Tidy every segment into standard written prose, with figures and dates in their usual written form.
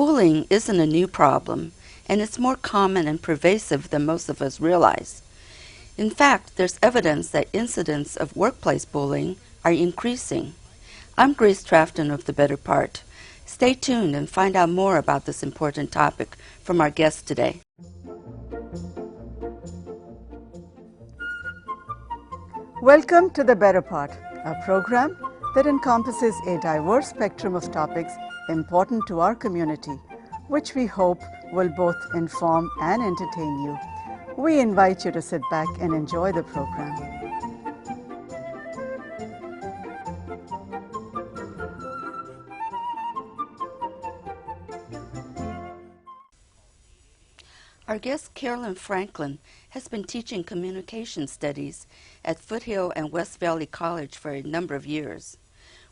Bullying isn't a new problem, and it's more common and pervasive than most of us realize. In fact, there's evidence that incidents of workplace bullying are increasing. I'm Grace Trafton of The Better Part. Stay tuned and find out more about this important topic from our guest today. Welcome to The Better Part, a program that encompasses a diverse spectrum of topics important to our community, which we hope will both inform and entertain you. We invite you to sit back and enjoy the program. Our guest, Carolyn Franklin, has been teaching communication studies at Foothill and West Valley College for a number of years.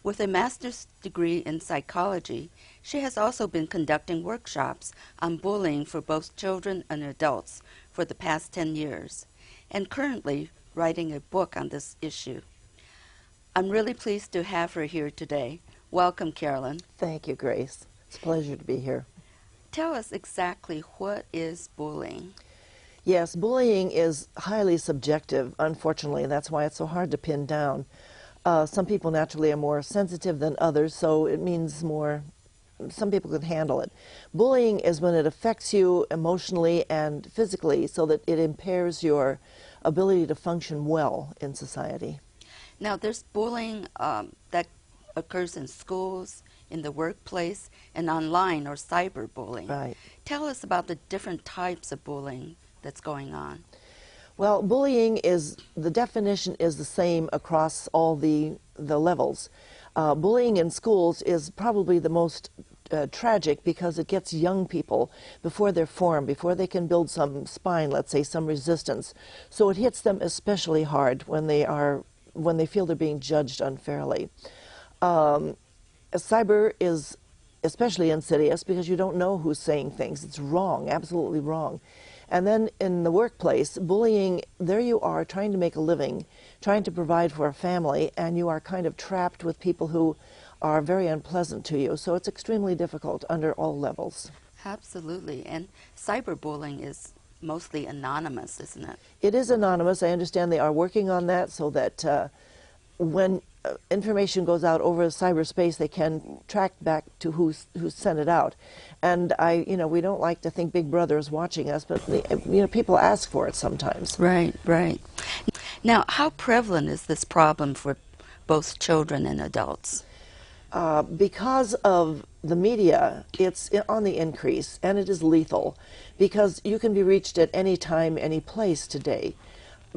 With a master's degree in psychology, she has also been conducting workshops on bullying for both children and adults for the past 10 years, and currently writing a book on this issue. I'm really pleased to have her here today. Welcome, Carolyn. Thank you, Grace. It's a pleasure to be here. Tell us exactly what is bullying. Yes, bullying is highly subjective, unfortunately, and that's why it's so hard to pin down. Some people naturally are more sensitive than others, so it means more, some people can handle it. Bullying is when it affects you emotionally and physically so that it impairs your ability to function well in society. Now, there's bullying that occurs in schools, in the workplace, and online or cyberbullying. Right. Tell us about the different types of bullying that's going on. Well, bullying is, the definition is the same across all the levels. Bullying in schools is probably the most tragic because it gets young people before they're formed, before they can build some spine, let's say, some resistance. So it hits them especially hard when they feel they're being judged unfairly. Cyber is especially insidious because you don't know who's saying things. It's wrong, absolutely wrong. And then in the workplace, bullying, there you are trying to make a living, trying to provide for a family, and you are kind of trapped with people who are very unpleasant to you. So it's extremely difficult under all levels. Absolutely. And cyberbullying is mostly anonymous, isn't it? It is anonymous. I understand they are working on that so that when information goes out over cyberspace, they can track back to who sent it out. And we don't like to think Big Brother is watching us, but people ask for it sometimes. Right, right. Now, how prevalent is this problem for both children and adults? Because of the media, it's on the increase, and it is lethal, because you can be reached at any time, any place today.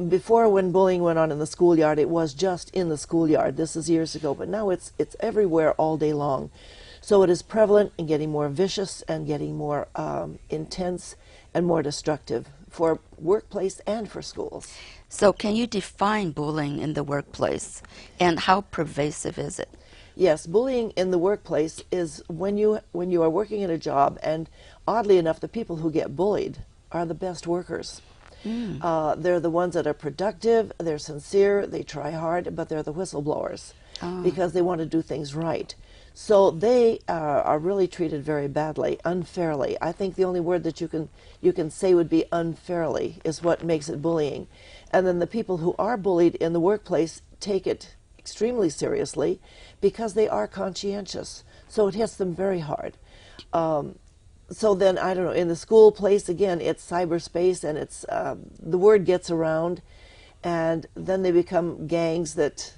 Before, when bullying went on in the schoolyard, it was just in the schoolyard. This is years ago, but now it's everywhere all day long. So it is prevalent and getting more vicious and getting more intense and more destructive for workplace and for schools. So can you define bullying in the workplace, and how pervasive is it? Yes, bullying in the workplace is when you are working in a job, and oddly enough, the people who get bullied are the best workers. They're the ones that are productive, they're sincere, they try hard, but they're the whistleblowers because they want to do things right. So they are really treated very badly, unfairly. I think the only word that you can say would be unfairly is what makes it bullying. And then the people who are bullied in the workplace take it extremely seriously because they are conscientious. So it hits them very hard. So then, I don't know, in the school place, again, it's cyberspace, and it's the word gets around, and then they become gangs that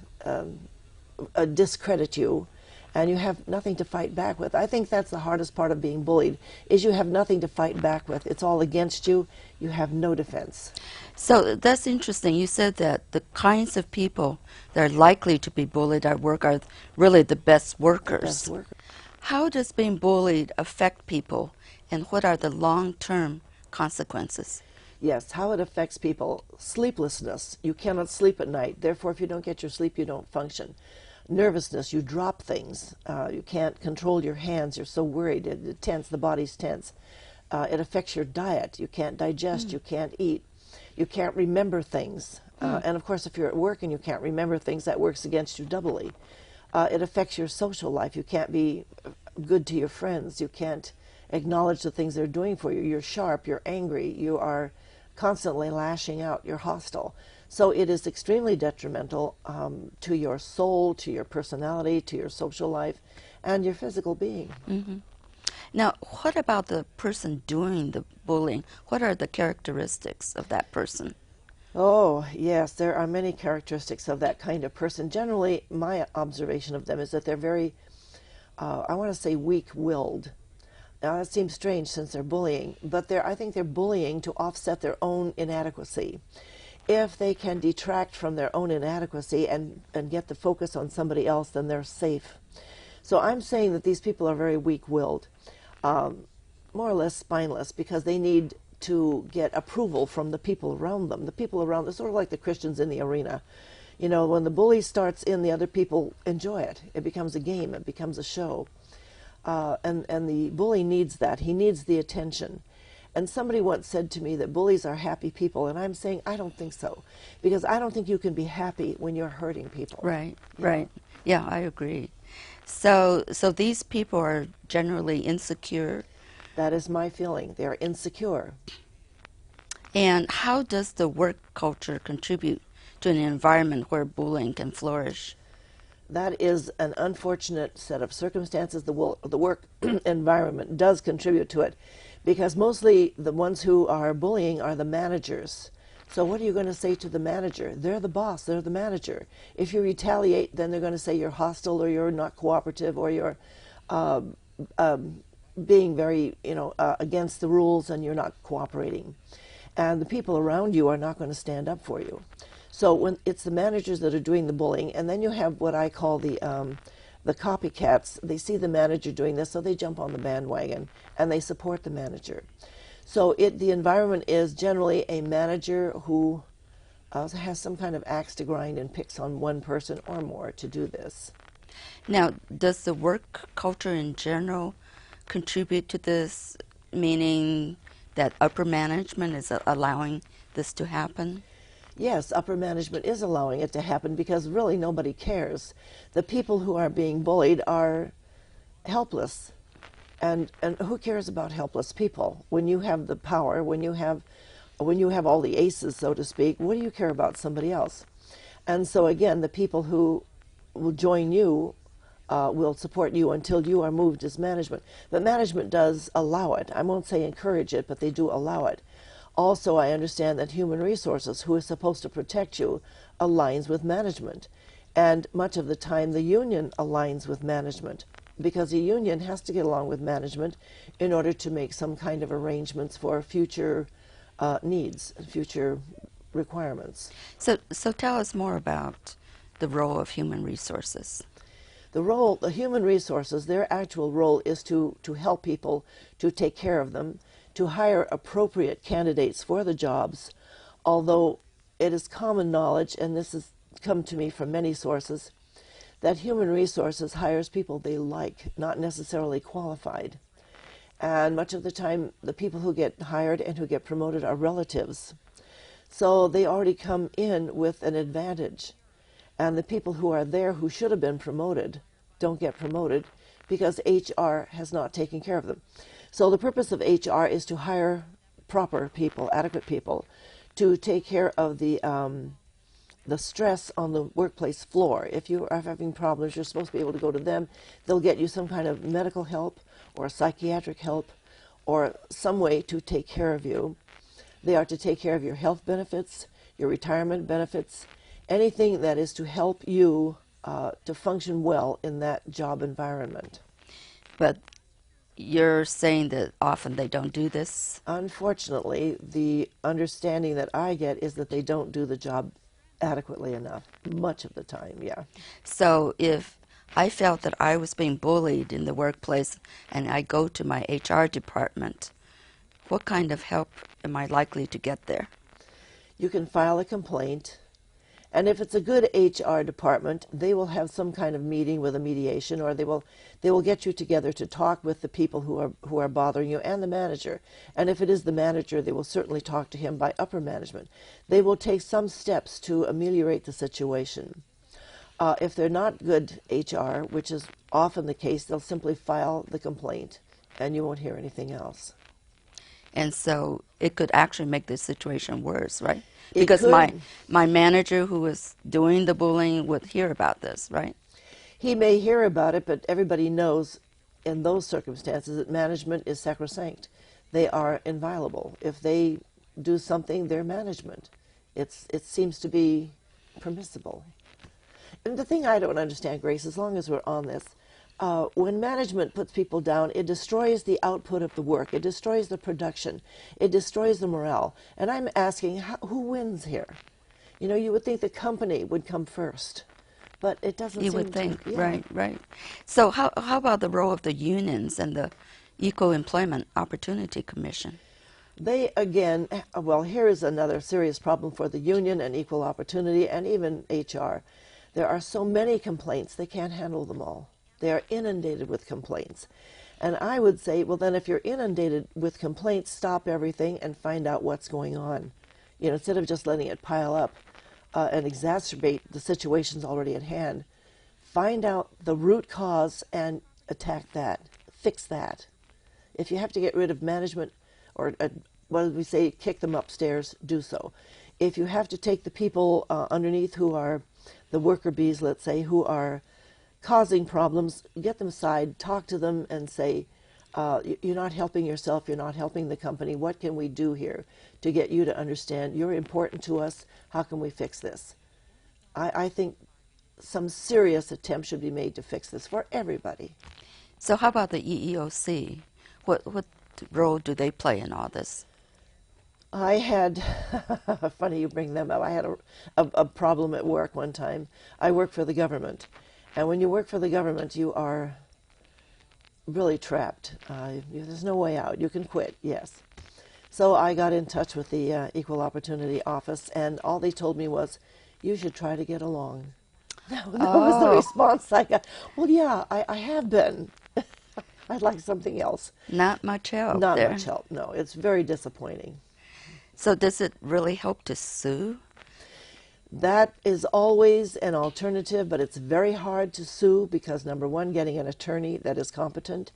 discredit you, and you have nothing to fight back with. I think that's the hardest part of being bullied, is you have nothing to fight back with. It's all against you. You have no defense. So that's interesting. You said that the kinds of people that are likely to be bullied at work are really the best workers. The best workers. How does being bullied affect people, and what are the long-term consequences? Yes, how it affects people. Sleeplessness. You cannot sleep at night. Therefore, if you don't get your sleep, you don't function. Nervousness. You drop things. You can't control your hands. You're so worried. It's tense. The body's tense. It affects your diet. You can't digest. You can't eat. You can't remember things. And, of course, if you're at work and you can't remember things, that works against you doubly. It affects your social life. You can't be good to your friends. You can't acknowledge the things they're doing for you. You're sharp, you're angry, you are constantly lashing out, you're hostile. So it is extremely detrimental to your soul, to your personality, to your social life, and your physical being. Mm-hmm. Now, what about the person doing the bullying? What are the characteristics of that person? Oh, yes, there are many characteristics of that kind of person. Generally, my observation of them is that they're very, I want to say, weak-willed. Now, that seems strange since they're bullying, but I think they're bullying to offset their own inadequacy. If they can detract from their own inadequacy and get the focus on somebody else, then they're safe. So I'm saying that these people are very weak-willed, more or less spineless, because they need to get approval from the people around them. The people around them, sort of like the Christians in the arena. You know, when the bully starts in, the other people enjoy it. It becomes a game. It becomes a show. And the bully needs that. He needs the attention. And somebody once said to me that bullies are happy people, and I'm saying I don't think so, because I don't think you can be happy when you're hurting people. Right, right. Yeah, I agree. So these people are generally insecure. That is my feeling. They're insecure. And how does the work culture contribute to an environment where bullying can flourish? That is an unfortunate set of circumstances. The work environment does contribute to it, because mostly the ones who are bullying are the managers. So what are you going to say to the manager? They're the boss. They're the manager. If you retaliate, then they're going to say you're hostile, or you're not cooperative, or you're being very, against the rules, and you're not cooperating. And the people around you are not going to stand up for you. So when it's the managers that are doing the bullying, and then you have what I call the copycats. They see the manager doing this, so they jump on the bandwagon and they support the manager. So the environment is generally a manager who has some kind of axe to grind and picks on one person or more to do this. Now, does the work culture in general contribute to this, meaning that upper management is allowing this to happen? Yes, upper management is allowing it to happen, because really nobody cares. The people who are being bullied are helpless. And who cares about helpless people? When you have the power, when you have all the aces, so to speak, what do you care about somebody else? And so again, the people who will join you will support you until you are moved as management. But management does allow it. I won't say encourage it, but they do allow it. Also, I understand that human resources, who is supposed to protect you, aligns with management. And much of the time, the union aligns with management, because the union has to get along with management in order to make some kind of arrangements for future needs, future requirements. So tell us more about the role of human resources. The human resources, their actual role is to help people, to take care of them, to hire appropriate candidates for the jobs, although it is common knowledge, and this has come to me from many sources, that human resources hires people they like, not necessarily qualified. And much of the time, the people who get hired and who get promoted are relatives. So they already come in with an advantage. And the people who are there who should have been promoted don't get promoted because HR has not taken care of them. So the purpose of HR is to hire proper people, adequate people, to take care of the stress on the workplace floor. If you are having problems, you're supposed to be able to go to them. They'll get you some kind of medical help or psychiatric help or some way to take care of you. They are to take care of your health benefits, your retirement benefits, anything that is to help you to function well in that job environment. But you're saying that often they don't do this? Unfortunately, the understanding that I get is that they don't do the job adequately enough, much of the time, yeah. So if I felt that I was being bullied in the workplace and I go to my HR department, what kind of help am I likely to get there? You can file a complaint, and if it's a good HR department, they will have some kind of meeting with a mediation, or they will get you together to talk with the people who are bothering you and the manager. And if it is the manager, they will certainly talk to him by upper management. They will take some steps to ameliorate the situation. If they're not good HR, which is often the case, they'll simply file the complaint and you won't hear anything else. And so it could actually make the situation worse, right? It Because could. my manager who was doing the bullying would hear about this, right? He may hear about it, but everybody knows in those circumstances that management is sacrosanct. They are inviolable. If they do something, they're management. It seems to be permissible. And the thing I don't understand, Grace, as long as we're on this, when management puts people down, it destroys the output of the work. It destroys the production. It destroys the morale. And I'm asking, who wins here? You know, you would think the company would come first, but it doesn't You seem would think, to. Yeah. right, right. So how about the role of the unions and the Equal Employment Opportunity Commission? They, again, well, here is another serious problem for the union and equal opportunity and even HR. There are so many complaints, they can't handle them all. They are inundated with complaints. And I would say, well, then if you're inundated with complaints, stop everything and find out what's going on. You know, instead of just letting it pile up and exacerbate the situations already at hand, find out the root cause and attack that, fix that. If you have to get rid of management, or what do we say, kick them upstairs, do so. If you have to take the people underneath who are the worker bees, let's say, who are causing problems, get them aside, talk to them and say, you're not helping yourself, you're not helping the company. What can we do here to get you to understand you're important to us? How can we fix this? I think some serious attempt should be made to fix this for everybody. So how about the EEOC? What role do they play in all this? I had, funny you bring them up, I had a problem at work one time. I work for the government. And when you work for the government, you are really trapped. There's no way out. You can quit, yes. So I got in touch with the Equal Opportunity Office, and all they told me was, you should try to get along. That was the response I got. Well, yeah, I have been. I'd like something else. Not much help Not there. much help, no. It's very disappointing. So does it really help to sue? That is always an alternative, but it's very hard to sue because, number one, getting an attorney that is competent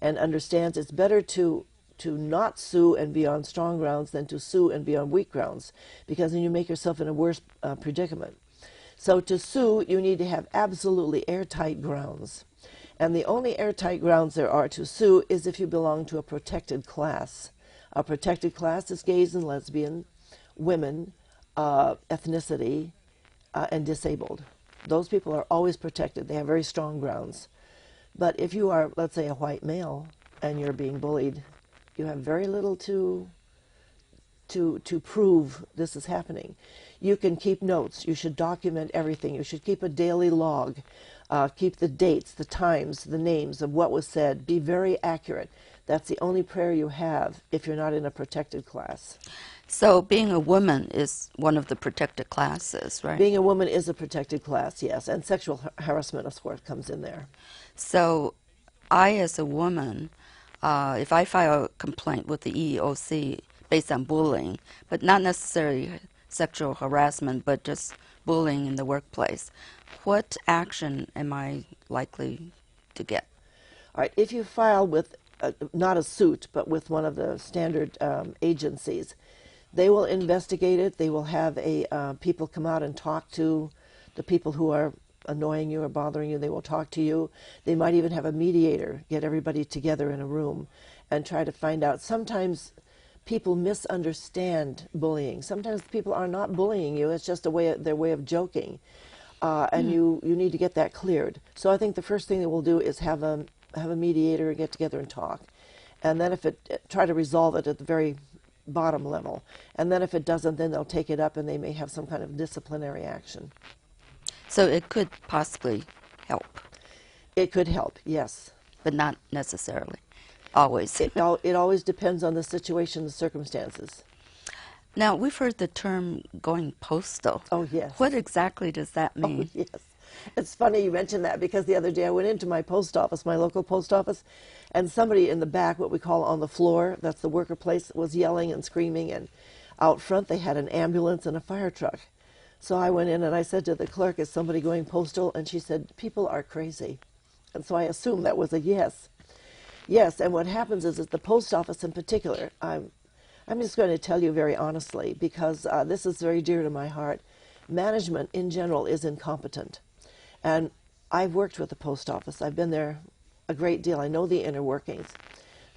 and understands it's better to not sue and be on strong grounds than to sue and be on weak grounds, because then you make yourself in a worse predicament. So to sue, you need to have absolutely airtight grounds. And the only airtight grounds there are to sue is if you belong to a protected class. A protected class is gays and lesbian, women, ethnicity, and disabled. Those people are always protected. They have very strong grounds. But if you are, let's say, a white male and you're being bullied, you have very little to prove this is happening. You can keep notes. You should document everything. You should keep a daily log. Keep the dates, the times, the names of what was said. Be very accurate. That's the only prayer you have if you're not in a protected class. So being a woman is one of the protected classes, right? Being a woman is a protected class, yes, and sexual harassment, of course, comes in there. So I, as a woman, if I file a complaint with the EEOC based on bullying, but not necessarily sexual harassment, but just bullying in the workplace, what action am I likely to get? All right, if you file with, not a suit, but with one of the standard agencies, they will investigate it. They will have people come out and talk to the people who are annoying you or bothering you. They will talk to you. They might even have a mediator, get everybody together in a room and try to find out. Sometimes people misunderstand bullying. Sometimes people are not bullying you. It's just their way of joking. And you need to get that cleared. So I think the first thing that we'll do is have a mediator get together and talk. And then try to resolve it at the very bottom level. And then if it doesn't, then they'll take it up and they may have some kind of disciplinary action. So it could possibly help. It could help, yes. But not necessarily. Always. It always depends on the situation, the circumstances. Now, we've heard the term going postal. Oh, yes. What exactly does that mean? Oh, yes. It's funny you mentioned that because the other day I went into my post office, my local post office, and somebody in the back, what we call on the floor, that's the worker place, was yelling and screaming, and out front they had an ambulance and a fire truck. So I went in and I said to the clerk, is somebody going postal? And she said, people are crazy. And so I assumed that was a yes. Yes, and what happens is that the post office in particular, I'm just going to tell you very honestly, because this is very dear to my heart. Management in general is incompetent. And I've worked with the post office. I've been there a great deal. I know the inner workings.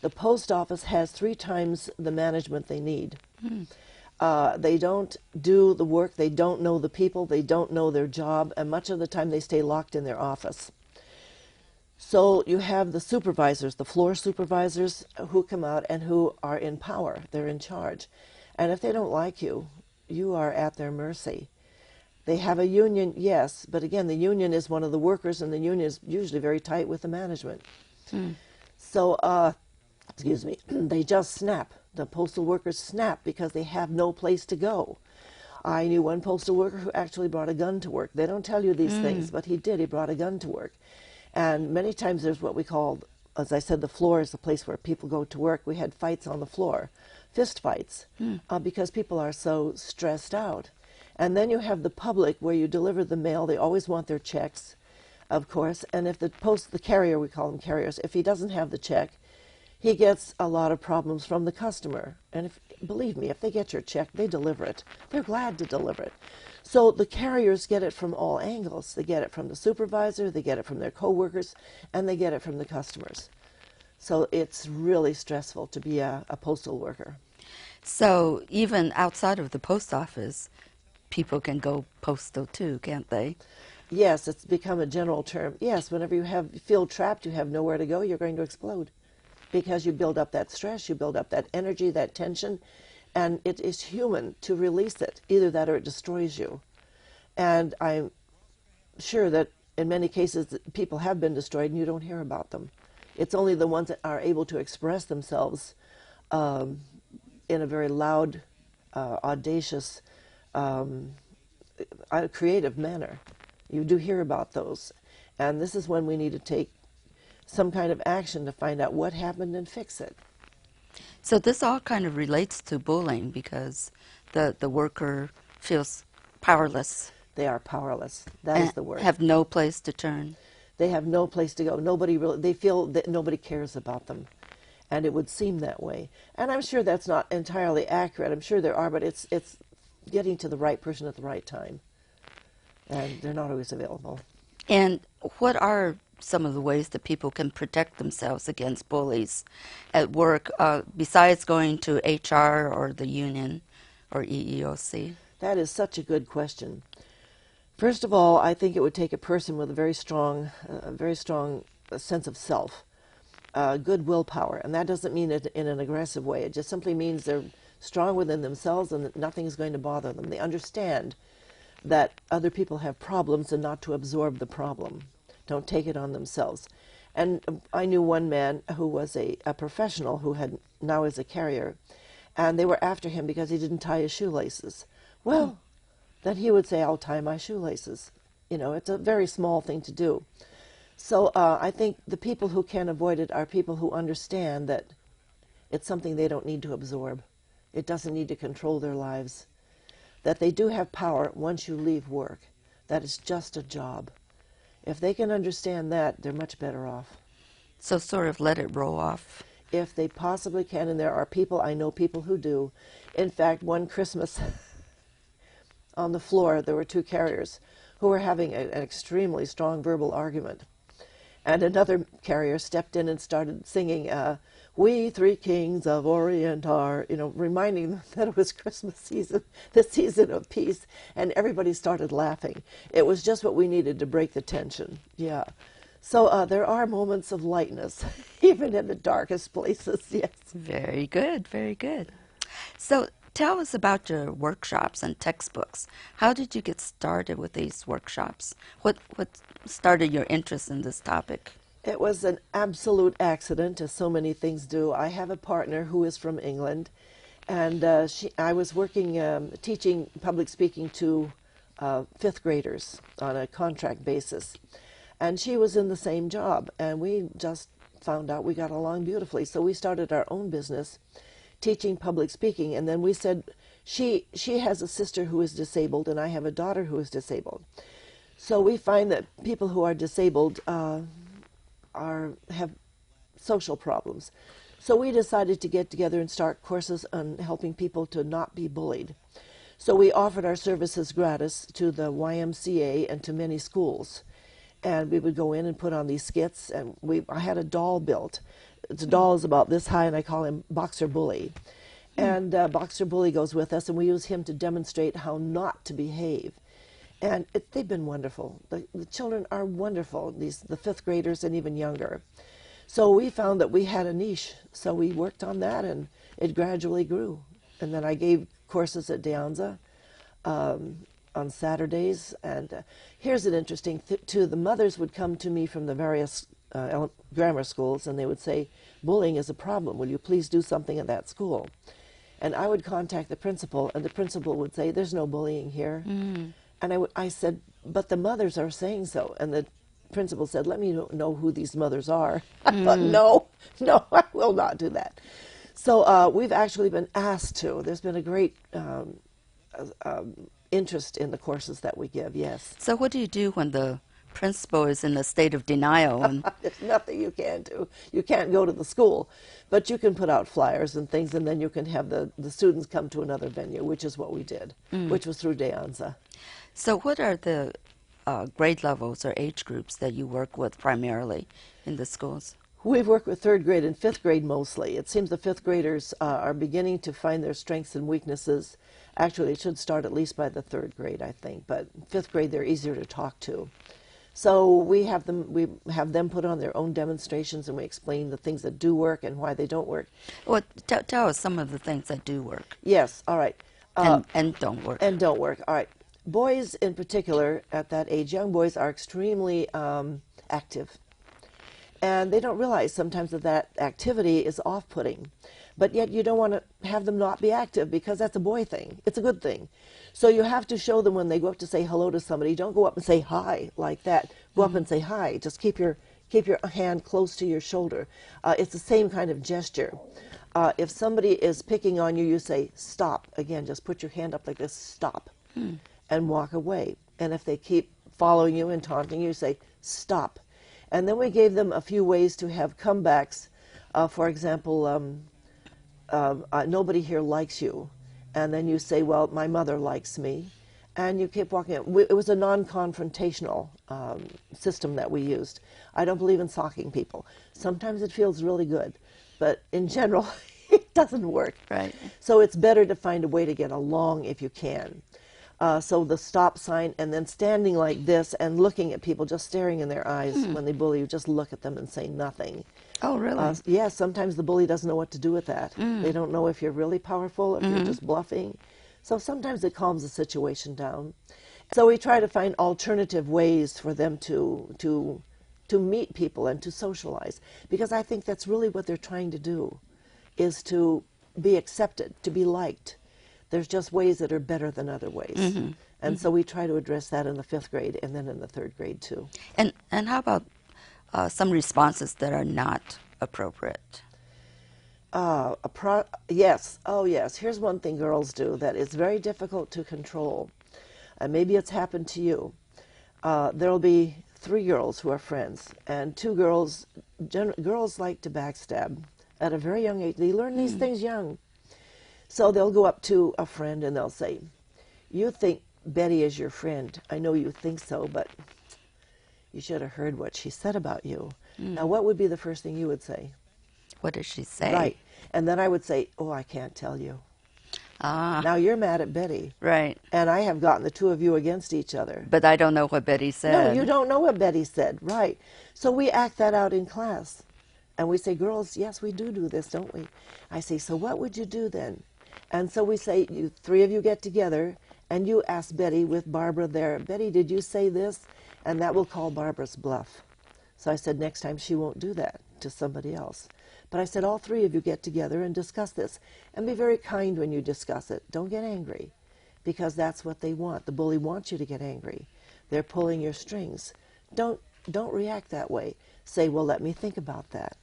The post office has 3 times the management they need. They don't do the work. They don't know the people. They don't know their job. And much of the time they stay locked in their office. So you have the supervisors, the floor supervisors, who come out and who are in power. They're in charge. And if they don't like you, you are at their mercy. They have a union, yes, but again, the union is one of the workers, and the union is usually very tight with the management. So, excuse me, they just snap. The postal workers snap because they have no place to go. I knew one postal worker who actually brought a gun to work. They don't tell you these things, but he did. He brought a gun to work. And many times there's what we call, as I said, the floor is the place where people go to work. We had fights on the floor, fist fights, because people are so stressed out. And then you have the public where you deliver the mail. They always want their checks, of course. And if the carrier, we call them carriers, if he doesn't have the check, he gets a lot of problems from the customer. And believe me, if they get your check, they deliver it. They're glad to deliver it. So the carriers get it from all angles. They get it from the supervisor, they get it from their coworkers, and they get it from the customers. So it's really stressful to be a postal worker. So even outside of the post office, people can go postal too, can't they? Yes, it's become a general term. Yes, whenever you feel trapped, you have nowhere to go, you're going to explode. Because you build up that stress, you build up that energy, that tension, and it is human to release it. Either that or it destroys you. And I'm sure that in many cases people have been destroyed and you don't hear about them. It's only the ones that are able to express themselves in a very loud, audacious, creative manner. You do hear about those. And this is when we need to take some kind of action to find out what happened and fix it. So this all kind of relates to bullying because the worker feels powerless. They are powerless. That is the word. Have no place to turn. They have no place to go. They feel that nobody cares about them. And it would seem that way. And I'm sure that's not entirely accurate. I'm sure there are, but it's getting to the right person at the right time. And they're not always available. And what are some of the ways that people can protect themselves against bullies at work, besides going to HR or the union or EEOC? That is such a good question. First of all, I think it would take a person with a very strong sense of self, good willpower. And that doesn't mean it in an aggressive way. It just simply means they're strong within themselves and that nothing is going to bother them. They understand that other people have problems and not to absorb the problem. Don't take it on themselves. And I knew one man who was a professional who now is a carrier, and they were after him because he didn't tie his shoelaces. Well, then he would say, I'll tie my shoelaces. You know, it's a very small thing to do. So I think the people who can avoid it are people who understand that it's something they don't need to absorb. It doesn't need to control their lives. That they do have power once you leave work. That is just a job. If they can understand that, they're much better off. So sort of let it roll off. If they possibly can, and there are people, I know people who do. In fact, one Christmas on the floor, there were 2 carriers who were having an extremely strong verbal argument. And another carrier stepped in and started singing, "We three kings of Orient are," you know, reminding them that it was Christmas season, the season of peace, and everybody started laughing. It was just what we needed to break the tension. Yeah. So there are moments of lightness, even in the darkest places, yes. Very good, very good. So tell us about your workshops and textbooks. How did you get started with these workshops? What started your interest in this topic? It was an absolute accident, as so many things do. I have a partner who is from England, and I was working, teaching public speaking to 5th graders on a contract basis. And she was in the same job, and we just found out we got along beautifully. So we started our own business, teaching public speaking, and then we said, she has a sister who is disabled, and I have a daughter who is disabled. So we find that people who are disabled have social problems. So we decided to get together and start courses on helping people to not be bullied. So we offered our services gratis to the YMCA and to many schools. And we would go in and put on these skits, and I had a doll built. The doll is about this high, and I call him Boxer Bully. And Boxer Bully goes with us, and we use him to demonstrate how not to behave. And they've been wonderful. The children are wonderful, the fifth graders and even younger. So we found that we had a niche, so we worked on that, and it gradually grew. And then I gave courses at De Anza on Saturdays. And here's an interesting too. The mothers would come to me from the various grammar schools, and they would say, bullying is a problem. Will you please do something at that school? And I would contact the principal, and the principal would say, there's no bullying here. And I said, but the mothers are saying so. And the principal said, let me know who these mothers are. I thought, no, I will not do that. So we've actually been asked to. There's been a great interest in the courses that we give, yes. So what do you do when the principal is in a state of denial? And There's nothing you can do. You can't go to the school, but you can put out flyers and things, and then you can have the students come to another venue, which is what we did, which was through De Anza. so what are the grade levels or age groups that you work with primarily in the schools? We've worked with third grade and fifth grade mostly. It seems the fifth graders are beginning to find their strengths and weaknesses. Actually, it should start at least by the third grade, I think, but fifth grade they're easier to talk to. So we have them put on their own demonstrations, and we explain the things that do work and why they don't work. Well, tell us some of the things that do work. Yes, all right. And don't work. And don't work, all right. Boys in particular at that age, young boys are extremely active. And they don't realize sometimes that activity is off-putting. But yet you don't want to have them not be active, because that's a boy thing. It's a good thing. So you have to show them when they go up to say hello to somebody, don't go up and say hi like that. Go up and say hi. Just keep your hand close to your shoulder. It's the same kind of gesture. If somebody is picking on you, you say stop. Again, just put your hand up like this, stop, and walk away. And if they keep following you and taunting you, say stop. And then we gave them a few ways to have comebacks. For example, nobody here likes you. And then you say, well, my mother likes me. And you keep walking. It was a non-confrontational system that we used. I don't believe in socking people. Sometimes it feels really good. But in general, it doesn't work. Right. So it's better to find a way to get along if you can. So the stop sign, and then standing like this and looking at people, just staring in their eyes when they bully you, just look at them and say nothing. Oh, really? Yeah, sometimes the bully doesn't know what to do with that. They don't know if you're really powerful, if you're just bluffing. So sometimes it calms the situation down. So we try to find alternative ways for them to meet people and to socialize, because I think that's really what they're trying to do, is to be accepted, to be liked. There's just ways that are better than other ways. And so we try to address that in the fifth grade and then in the third grade too. And how about some responses that are not appropriate? Yes. Oh, yes. Here's one thing girls do that is very difficult to control. And maybe it's happened to you. There'll be 3 girls who are friends, and 2 girls, girls like to backstab at a very young age. They learn these things young. So they'll go up to a friend and they'll say, you think Betty is your friend. I know you think so, but you should have heard what she said about you. Now, what would be the first thing you would say? What does she say? Right. And then I would say, oh, I can't tell you. Ah. Now you're mad at Betty. Right. And I have gotten the 2 of you against each other. But I don't know what Betty said. No, you don't know what Betty said. Right. So we act that out in class. And we say, girls, yes, we do this, don't we? I say, so what would you do then? And so we say, you 3 of you get together, and you ask Betty with Barbara there, Betty, did you say this? And that will call Barbara's bluff. So I said, next time she won't do that to somebody else. But I said, all 3 of you get together and discuss this. And be very kind when you discuss it. Don't get angry, because that's what they want. The bully wants you to get angry. They're pulling your strings. Don't react that way. Say, well, let me think about that.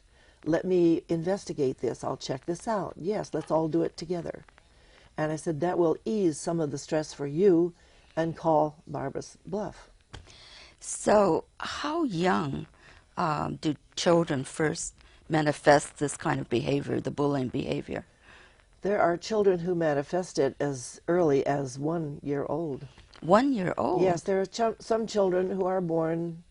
Let me investigate this. I'll check this out. Yes, let's all do it together. And I said, that will ease some of the stress for you and call Barbara's bluff. So how young do children first manifest this kind of behavior, the bullying behavior? There are children who manifest it as early as 1 year old. 1 year old? Yes, there are some children who are born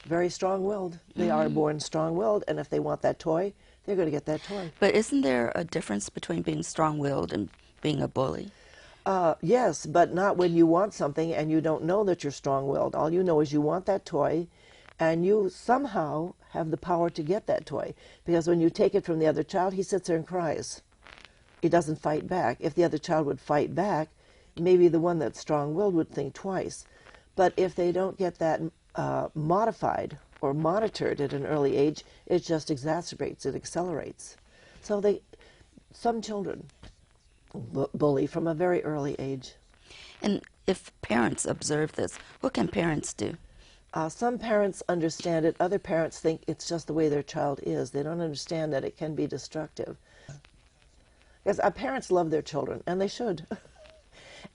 very strong-willed. They are born strong-willed, and if they want that toy, they're going to get that toy. But isn't there a difference between being strong-willed and being a bully? Yes, but not when you want something and you don't know that you're strong-willed. All you know is you want that toy, and you somehow have the power to get that toy. Because when you take it from the other child, he sits there and cries. He doesn't fight back. If the other child would fight back, maybe the one that's strong-willed would think twice. But if they don't get that modified or monitored at an early age, it just exacerbates, it accelerates. So some children bully from a very early age. And if parents observe this, what can parents do? Some parents understand it. Other parents think it's just the way their child is. They don't understand that it can be destructive. Because our parents love their children, and they should.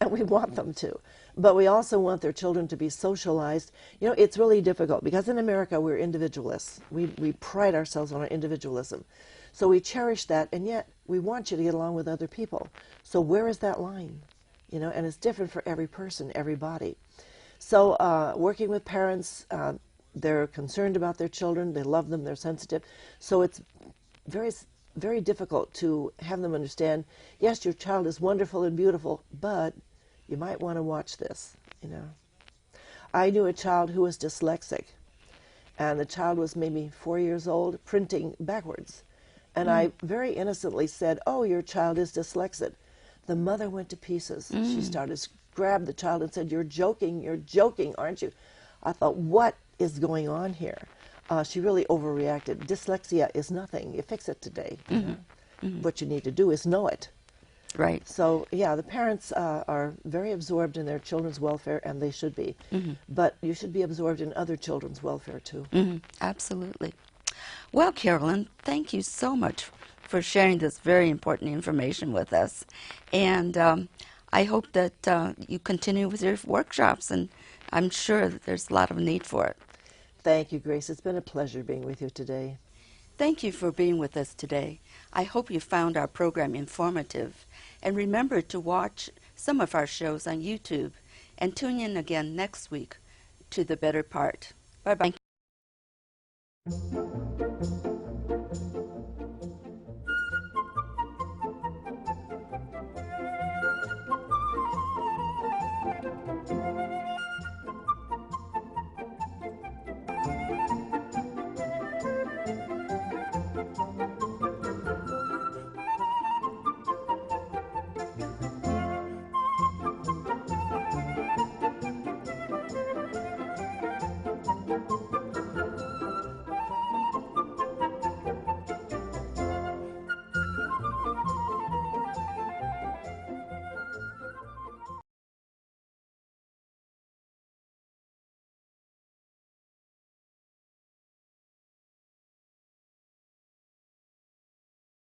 And we want them to. But we also want their children to be socialized. You know, it's really difficult because in America we're individualists. We pride ourselves on our individualism. So we cherish that, and yet we want you to get along with other people. So where is that line? You know, and it's different for every person, everybody. So working with parents, they're concerned about their children. They love them. They're sensitive. So it's very difficult to have them understand, yes, your child is wonderful and beautiful, but you might want to watch this, you know. I knew a child who was dyslexic, and the child was maybe 4 years old, printing backwards. And I very innocently said, oh, your child is dyslexic. The mother went to pieces. She started to grab the child and said, you're joking, aren't you? I thought, what is going on here? She really overreacted. Dyslexia is nothing. You fix it today. You know? What you need to do is know it. Right. So, yeah, the parents are very absorbed in their children's welfare, and they should be. But you should be absorbed in other children's welfare, too. Absolutely. Well, Carolyn, thank you so much for sharing this very important information with us. And I hope that you continue with your workshops, and I'm sure that there's a lot of need for it. Thank you, Grace. It's been a pleasure being with you today. Thank you for being with us today. I hope you found our program informative. And remember to watch some of our shows on YouTube. And tune in again next week to The Better Part. Bye-bye.